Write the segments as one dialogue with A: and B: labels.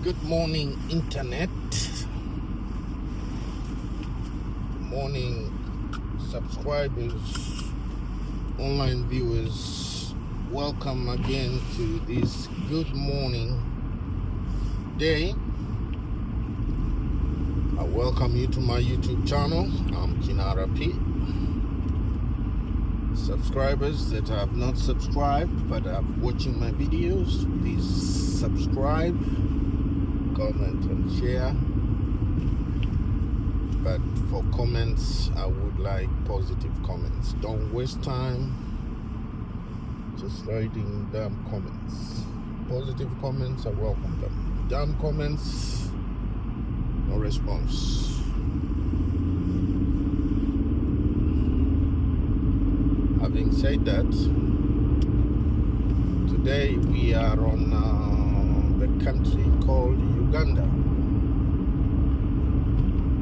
A: Good morning, Internet. Morning, subscribers, online viewers. Welcome again to this good morning day. I welcome you to my YouTube channel. I'm Kinara P. Subscribers that have not subscribed but are watching my videos, please subscribe, comment and share. But for comments, I would like positive comments. Don't waste time just writing damn comments. Positive comments, I welcome them. Damn comments, no response. Having said that, today we are on the country called Uganda.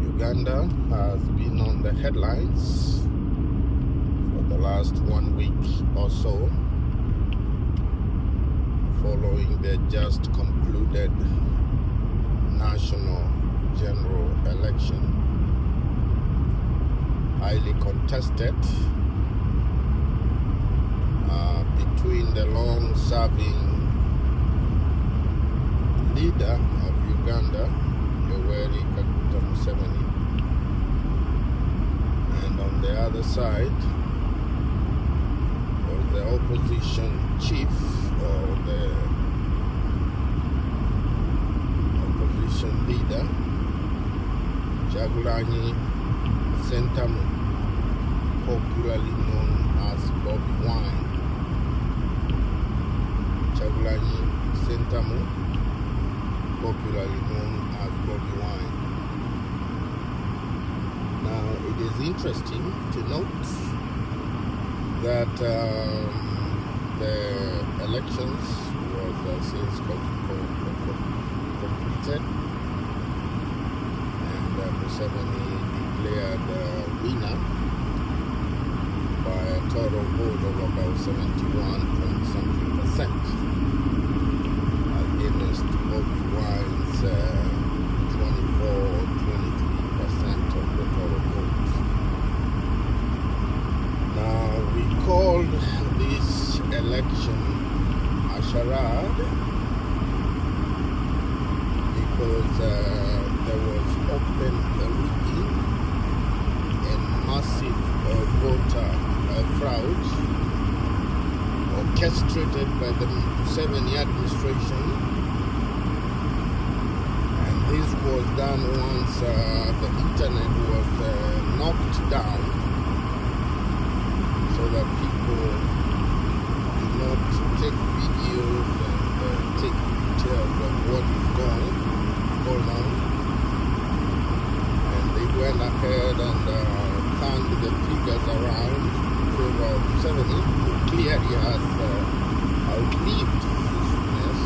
A: Uganda has been on the headlines for the last 1 week or so, following the just concluded national general election, highly contested, between the long-serving leader of Uganda, Yoweri Museveni, and on the other side was the opposition chief, or the opposition leader, Kyagulanyi Ssentamu, popularly known as Bobi Wine. Kyagulanyi Ssentamu, popularly known as Bobi Wine. Now, it is interesting to note that the elections was since completed, and Museveni declared winner by a total vote of about 71.something% against Bobi Wine's 23% of the total vote. Now, we called this election a charade because there was open rigging and massive voter fraud orchestrated by the Museveni administration, and this was done once the internet was knocked down, so that people do not take videos and take pictures of what is going on, and they went ahead and turned the figures around in favor of Museveni, who clearly has outlived his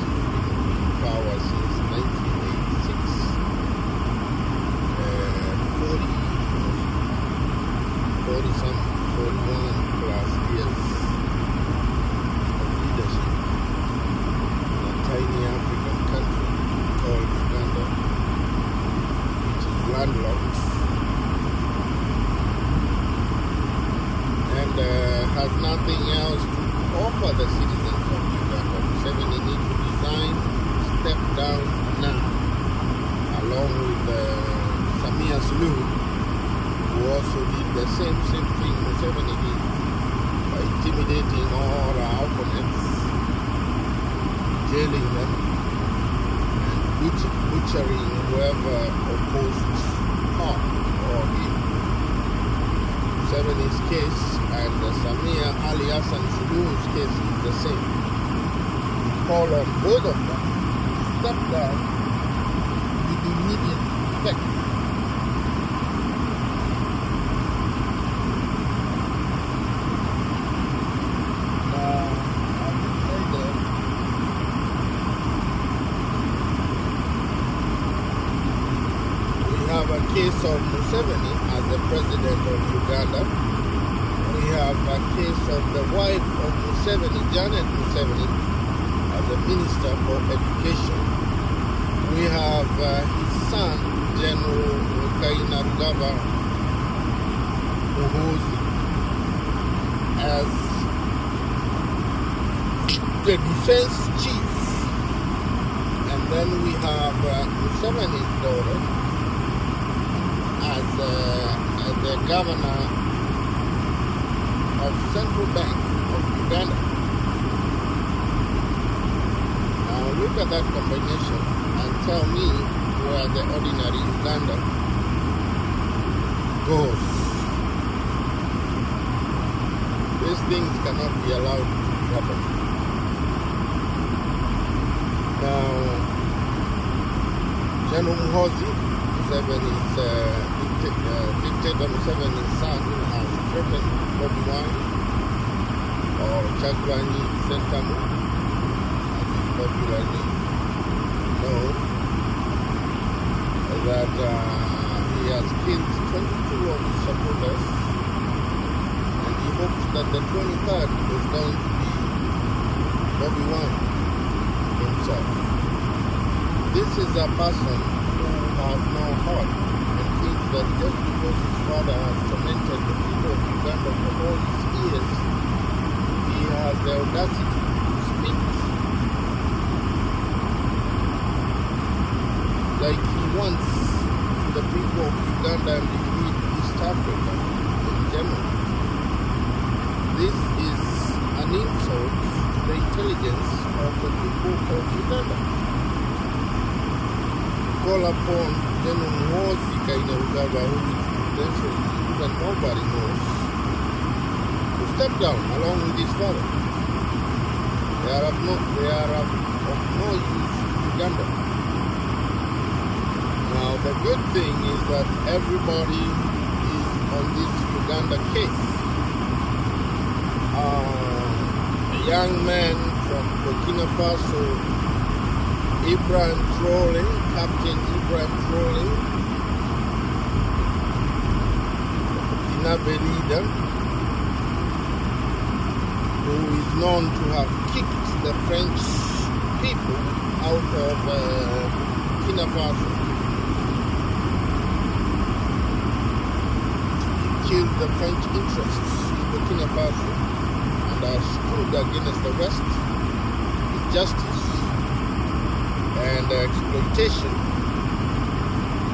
A: power since 1986. 41 plus years of leadership in a tiny African country called Uganda, which is landlocked and has nothing else to offer the citizens of Uganda. Museveni needs to resign, step down now, along with Samia Suluhu, who also did the same thing Museveni did by intimidating all our opponents, jailing them, and butchering whoever opposed her or him. Museveni's case and Samia Ali Hassan Suluhu's case is the same. We call on both of them to step down with immediate effect. A case of Museveni as the president of Uganda. We have a case of the wife of Museveni, Janet Museveni, as the Minister for Education, who we have his son, General Kainerugaba, who's as the defense chief. And then we have Museveni's daughter as the governor of Central Bank of Uganda. Now look at that combination and tell me where the ordinary Uganda goes. These things cannot be allowed to happen. Now, General Muhoozi, Museveni's dictator Museveni's son, has threatened Bobi Wine or Chagwanyi Sentamu, as is popularly known, that he has killed 22 of his supporters, and he hopes that the 23rd is going to be Bobi Wine himself. This is a person who has no heart and thinks that just because his father has tormented the people of Uganda for all these years, he has the audacity to speak like he wants to the people of Uganda and indeed East Africa in general. This is an insult to the intelligence of the people of Uganda. Call upon General Muhoozi Kainerugaba, who is potentially even nobody knows, to step down along with his father. They are of no use to Uganda. Now the good thing is that everybody is on this Uganda case. A young man from Burkina Faso, Ibrahim Traoré, Captain Ibrahim Traoré, Burkinabe leader, who is known to have kicked the French people out of Burkina Faso. He killed the French interests in Burkina Faso and has stood against the West with justice and exploitation,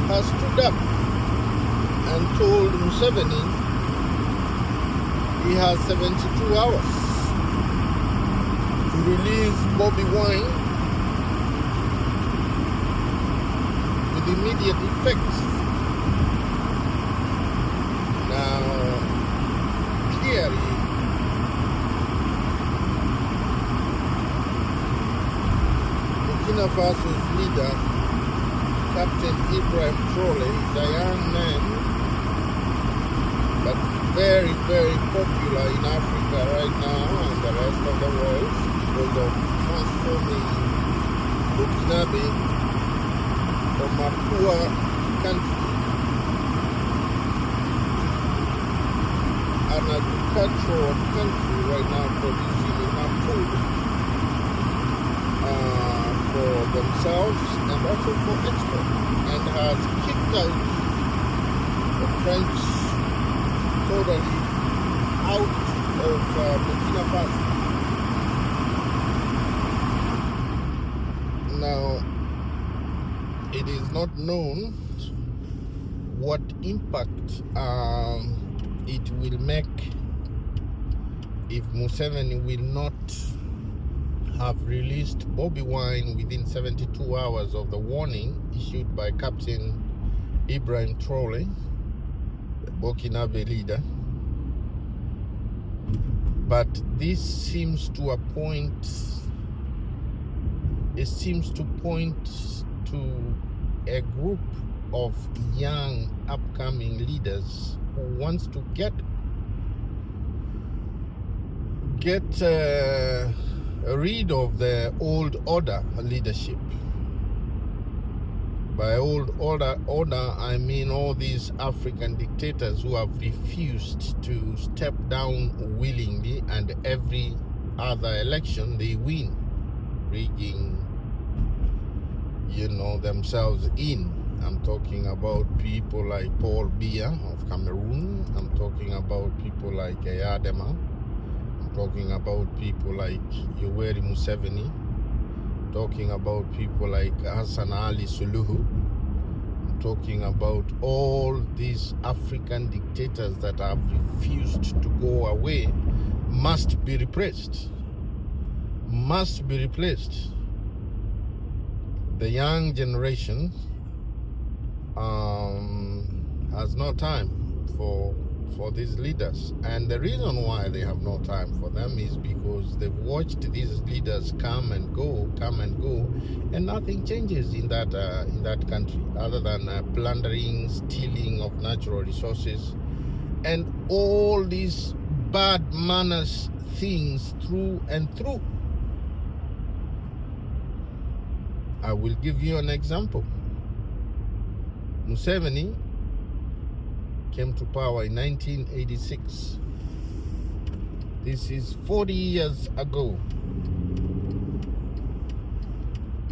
A: has stood up and told Museveni he has 72 hours to release Bobi Wine with immediate effect. Now, clearly, Burkina Faso's leader, Captain Ibrahim Traoré, is a young man, but very, very popular in Africa right now and the rest of the world because of transforming Burkinabe from a poor country to an agricultural country right now, producing enough food for themselves and also for export, and has kicked out the French totally out of Burkina Faso. Now, it is not known what impact it will make if Museveni will not have released Bobi Wine within 72 hours of the warning issued by Captain Ibrahim Traoré, the Burkinabe leader. But this seems to point to a group of young upcoming leaders who wants to get rid of the old order leadership. By old order, I mean all these African dictators who have refused to step down willingly, and every other election they win, rigging, themselves in. I'm talking about people like Paul Biya of Cameroon. I'm talking about people like Ayadema. I'm talking about people like Yoweri Museveni. I'm talking about people like Hassan Ali Suluhu. I'm talking about all these African dictators that have refused to go away. Must be replaced. Must be replaced. The young generation has no time for these leaders, and the reason why they have no time for them is because they've watched these leaders come and go, and nothing changes in that country other than plundering, stealing of natural resources, and all these bad manners things through and through. I will give you an example. Museveni came to power in 1986. This is 40 years ago.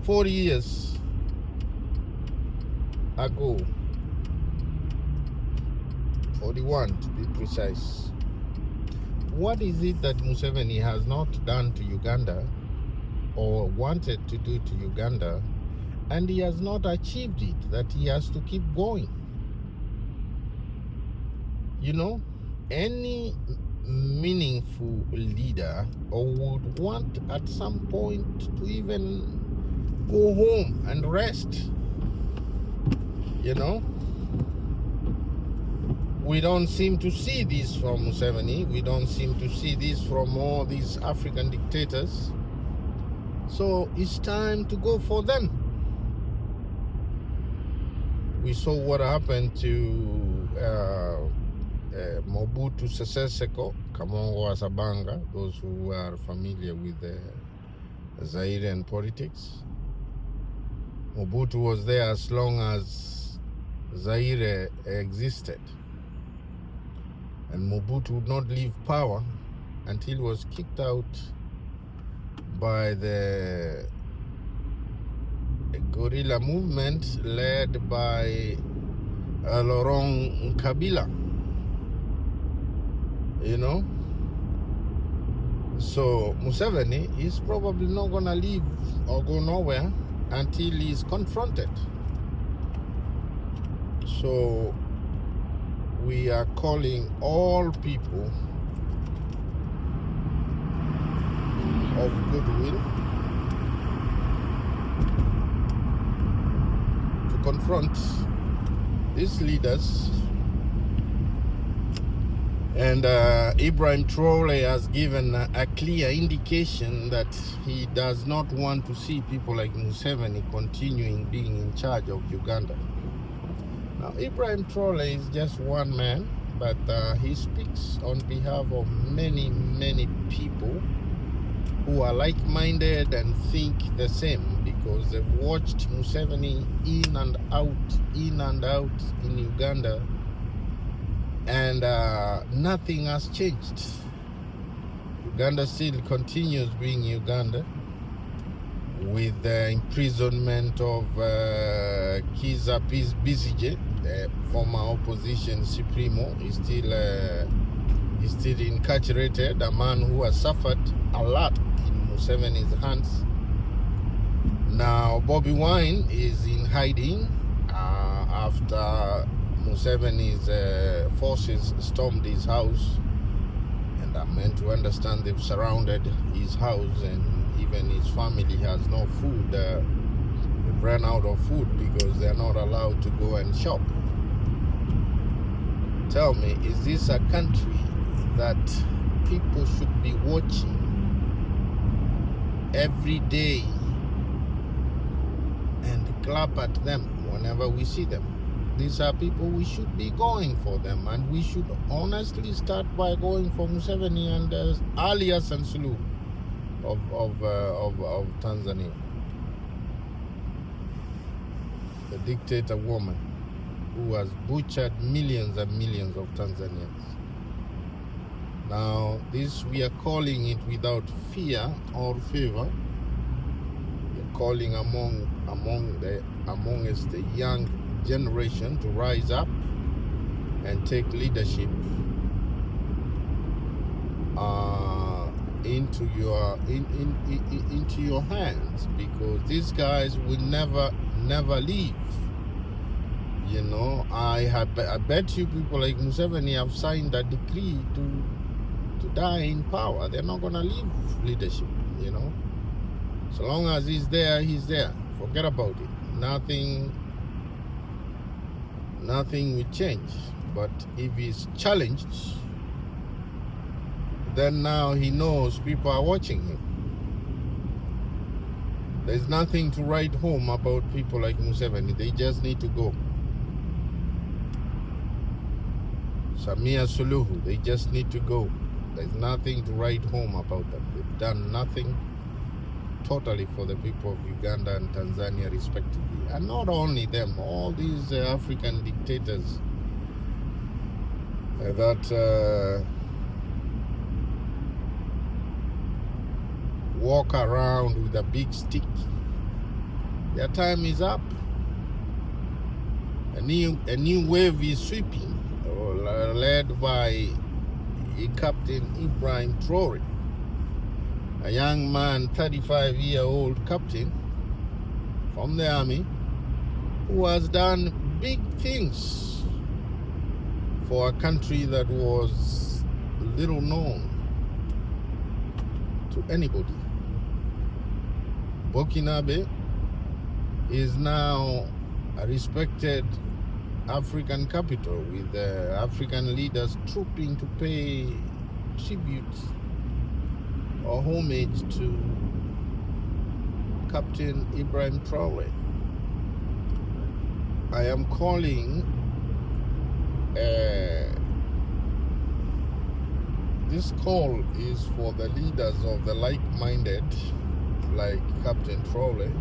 A: 40 years ago. 41 to be precise. What is it that Museveni has not done to Uganda or wanted to do to Uganda, and he has not achieved it, that he has to keep going? Any meaningful leader would want at some point to even go home and rest. We don't seem to see this from Museveni. We don't seem to see this from all these African dictators. So it's time to go for them. We saw what happened to Mobutu Sese Seko, Kamongo Asabanga, those who are familiar with the Zairean politics. Mobutu was there as long as Zaire existed. And Mobutu would not leave power until he was kicked out by the guerrilla movement led by Laurent Kabila. So Museveni is probably not gonna leave or go nowhere until he's confronted. So we are calling all people of goodwill to confront these leaders. And Ibrahim Traoré has given a clear indication that he does not want to see people like Museveni continuing being in charge of Uganda. Now, Ibrahim Traoré is just one man, but he speaks on behalf of many, many people who are like-minded and think the same, because they've watched Museveni in and out in Uganda, and nothing has changed. Uganda still continues being Uganda, with the imprisonment of Kizza Besigye, the former opposition supremo. Is still incarcerated, a man who has suffered a lot in Museveni's hands. Now Bobby Wine is in hiding after Museveni's forces stormed his house, and I'm meant to understand they've surrounded his house, and even his family has no food. They've run out of food because they're not allowed to go and shop. Tell me, is this a country that people should be watching every day and clap at them whenever we see them? These are people we should be going for them, and we should honestly start by going for Museveni and Ali Hassan Suluhu of Tanzania, the dictator woman who has butchered millions and millions of Tanzanians. Now, this we are calling it without fear or favor. We are calling amongst the young generation to rise up and take leadership into your hands, because these guys will never leave. You know, I bet you people like Museveni have signed a decree to die in power. They're not gonna leave leadership. You know, so long as he's there, he's there. Forget about it. Nothing will change. But if he's challenged, then now he knows people are watching him. There's nothing to write home about people like Museveni. They just need to go. Samia Suluhu, they just need to go. There's nothing to write home about them. They've done nothing totally for the people of Uganda and Tanzania respectively. And not only them, all these African dictators that walk around with a big stick. Their time is up. A new wave is sweeping, led by Captain Ibrahim Traore, a young man, 35-year-old captain from the army, who has done big things for a country that was little known to anybody. Burkinabe is now a respected African capital, with African leaders trooping to pay tribute or homage to Captain Ibrahim Traore. I am calling this call is for the leaders of the like-minded, like Captain Traore,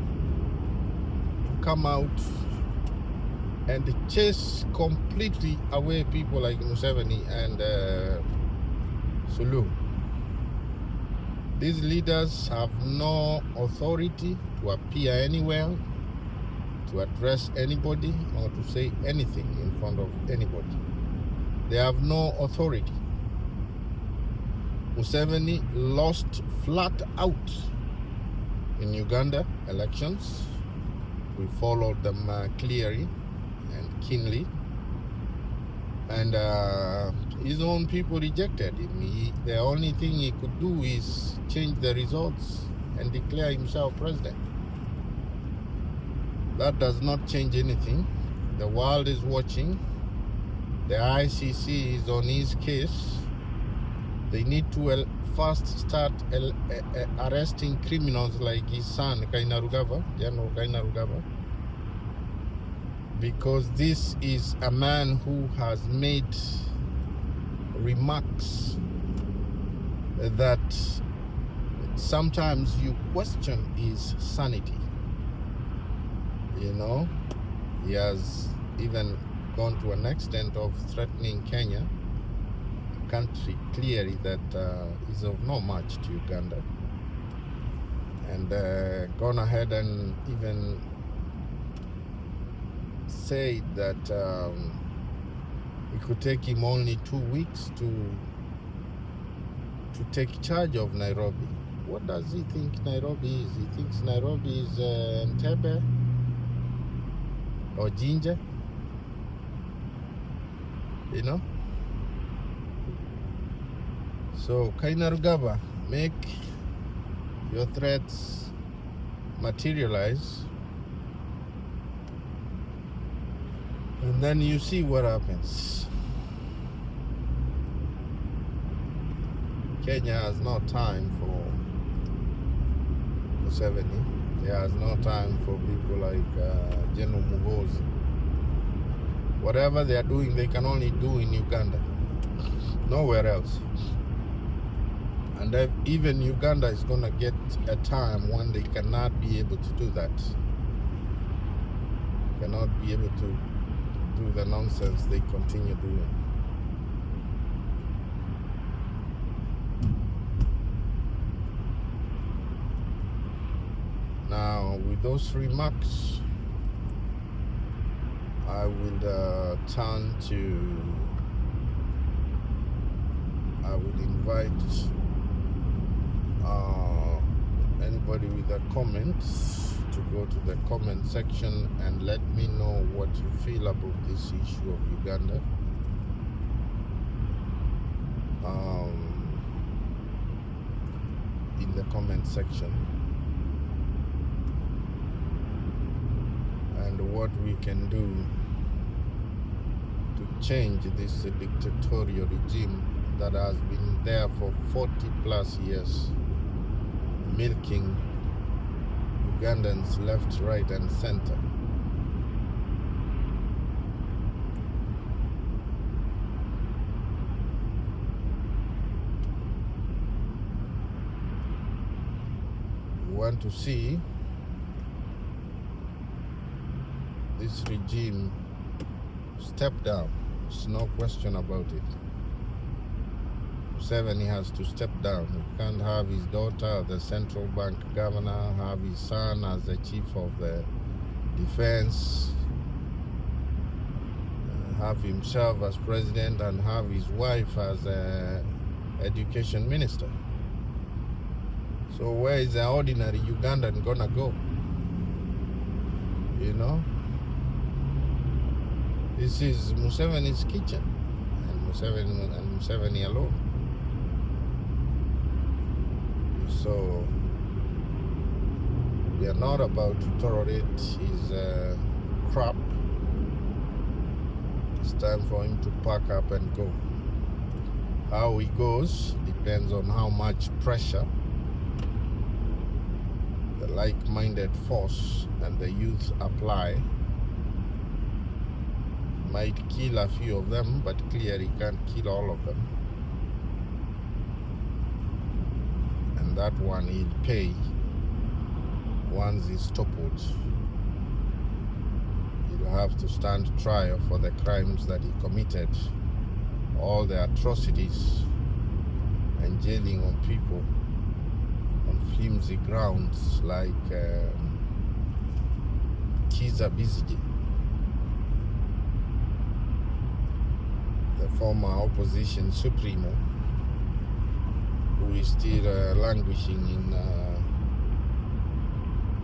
A: to come out and chase completely away people like Museveni and Suluhu. These leaders have no authority to appear anywhere, to address anybody, or to say anything in front of anybody. They have no authority. Museveni lost flat out in Uganda elections. We followed them clearly and keenly, and his own people rejected him. The only thing he could do is change the results and declare himself president. That does not change anything. The world is watching. The ICC is on his case. They need to first start arresting criminals like his son, General Kainerugaba, because this is a man who has made remarks that sometimes you question his sanity. You know, he has even gone to an extent of threatening Kenya, a country clearly that is of no match to Uganda, and gone ahead and even said that it could take him only 2 weeks to take charge of Nairobi. What does he think Nairobi is? He thinks Nairobi is Entebbe or Jinja, you know? So Kainerugaba, make your threats materialize, and then you see what happens. Kenya has no time for Museveni. He has no time for people like General Muhoozi. Whatever they are doing, they can only do in Uganda, nowhere else. And even Uganda is going to get a time when they cannot be able to do that. Cannot be able to do the nonsense they continue doing. Now, we with those remarks, I will turn to. I would invite anybody with a comment to go to the comment section and let me know what you feel about this issue of Uganda. In the comment section, and what we can do to change this dictatorial regime that has been there for 40 plus years, milking Ugandans left, right, and center. We want to see this regime step down. There's no question about it. Museveni has to step down. He can't have his daughter, the central bank governor, have his son as the chief of the defense, have himself as president, and have his wife as education minister. So where is the ordinary Ugandan gonna go? You know? This is Museveni's kitchen, and Museveni alone. So we are not about to tolerate his crap. It's time for him to pack up and go. How he goes depends on how much pressure the like-minded force and the youth apply. Might kill a few of them, but clearly can't kill all of them. And that one he'll pay once he's toppled. He'll have to stand trial for the crimes that he committed, all the atrocities and jailing of people on flimsy grounds like Kiza Bizigi, the former opposition supremo, who is still languishing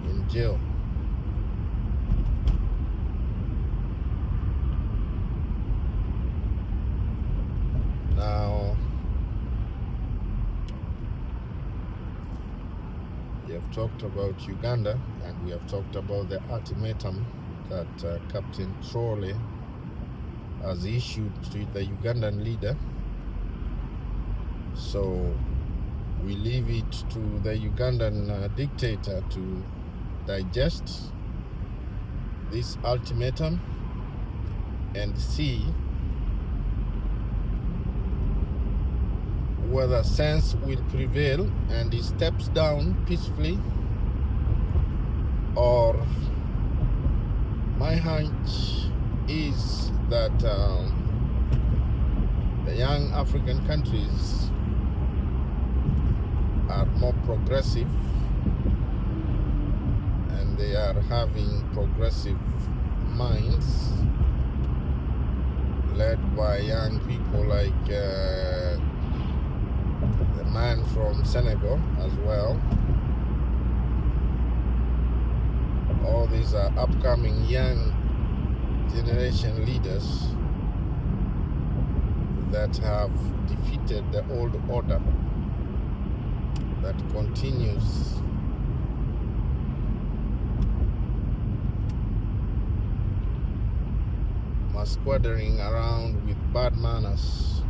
A: in jail. Now, we have talked about Uganda, and we have talked about the ultimatum that Captain Trolley has issued to the Ugandan leader. So we leave it to the Ugandan dictator to digest this ultimatum and see whether sense will prevail and he steps down peacefully, or my hunch is that the young African countries are more progressive, and they are having progressive minds led by young people like the man from Senegal as well. All these are upcoming young generation leaders that have defeated the old order that continues masquerading around with bad manners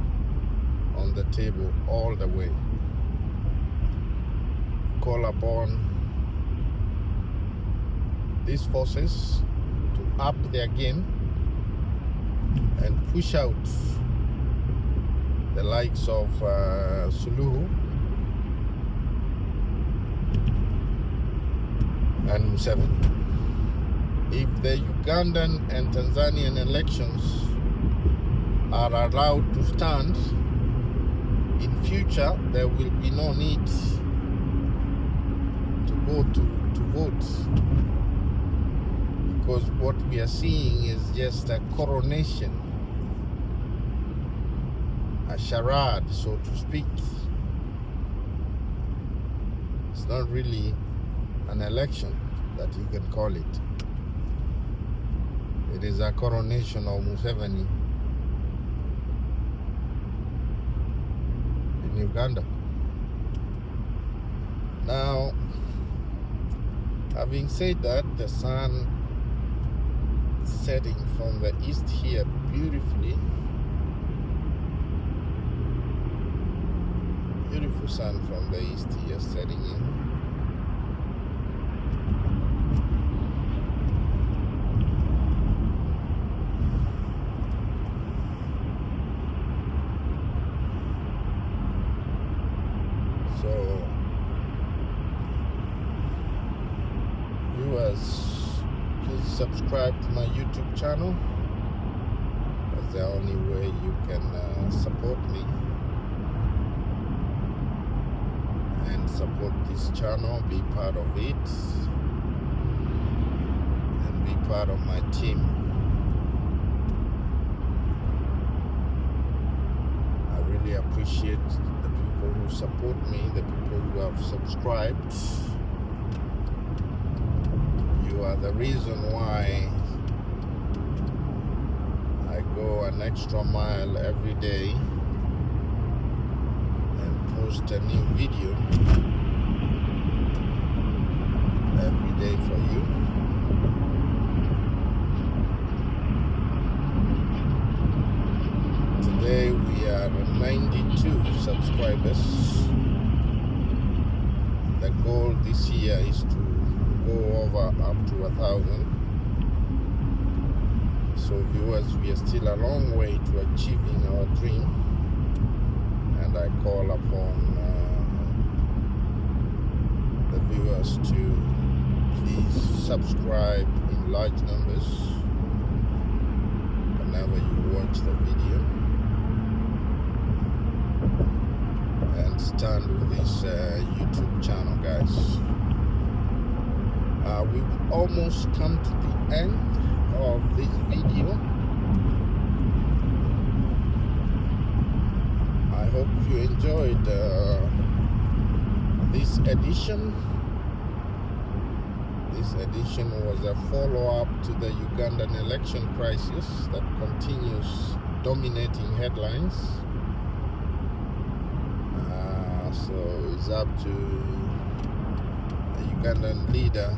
A: on the table all the way. Call upon these forces to up their game and push out the likes of Suluhu and Museveni. If the Ugandan and Tanzanian elections are allowed to stand, in future there will be no need to go to to vote, because what we are seeing is just a coronation, a charade, so to speak. It's not really an election that you can call it. It is a coronation of Museveni in Uganda. Now, having said that, the sun setting from the east here beautifully. Beautiful sun from the east here setting in. So, viewers, please subscribe to my YouTube channel. That's the only way you can support me and support this channel, be part of it, and be part of my team. I really appreciate the people who support me, the people who have subscribed. You are the reason why I go an extra mile every day and post a new video every day for you. Today we are 92 subscribers. The goal this year is to go over up to 1,000. So viewers, we are still a long way to achieving our dream, and I call upon the viewers to please subscribe in large numbers whenever you watch the video, and stand with this YouTube channel, guys. We've almost come to the end of this video. I hope you enjoyed this edition. This edition was a follow-up to the Ugandan election crisis that continues dominating headlines. So it's up to the Ugandan leader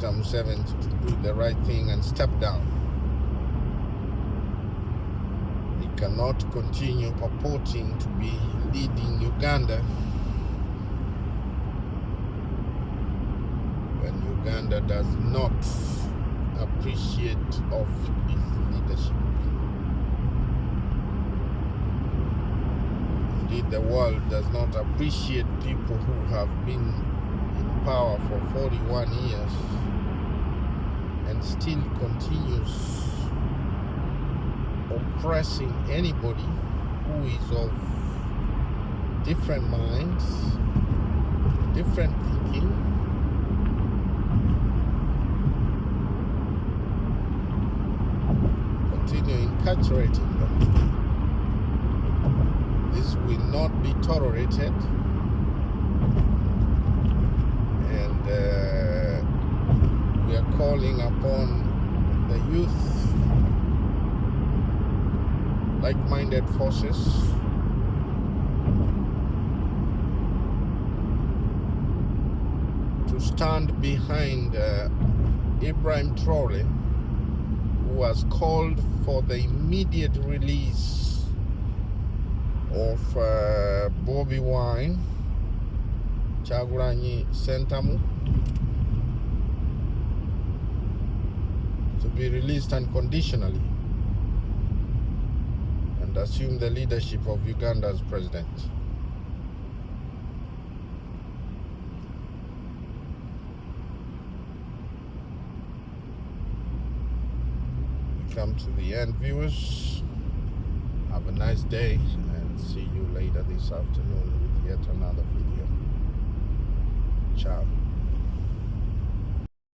A: Museveni to do the right thing and step down. He cannot continue purporting to be leading Uganda when Uganda does not appreciate of his leadership. Indeed, the world does not appreciate people who have been in power for 41 years and still continues oppressing anybody who is of different minds, different thinking. Continue incarcerating them. This will not be tolerated, and we are calling upon the youth, like-minded forces, to stand behind Ibrahim Traore, who has called for the immediate release of Bobi Wine, Kyagulanyi Ssentamu, to be released unconditionally and assume the leadership of Uganda's president. We come to the end, viewers. Have a nice day, and see you later this afternoon with yet another video. Ciao.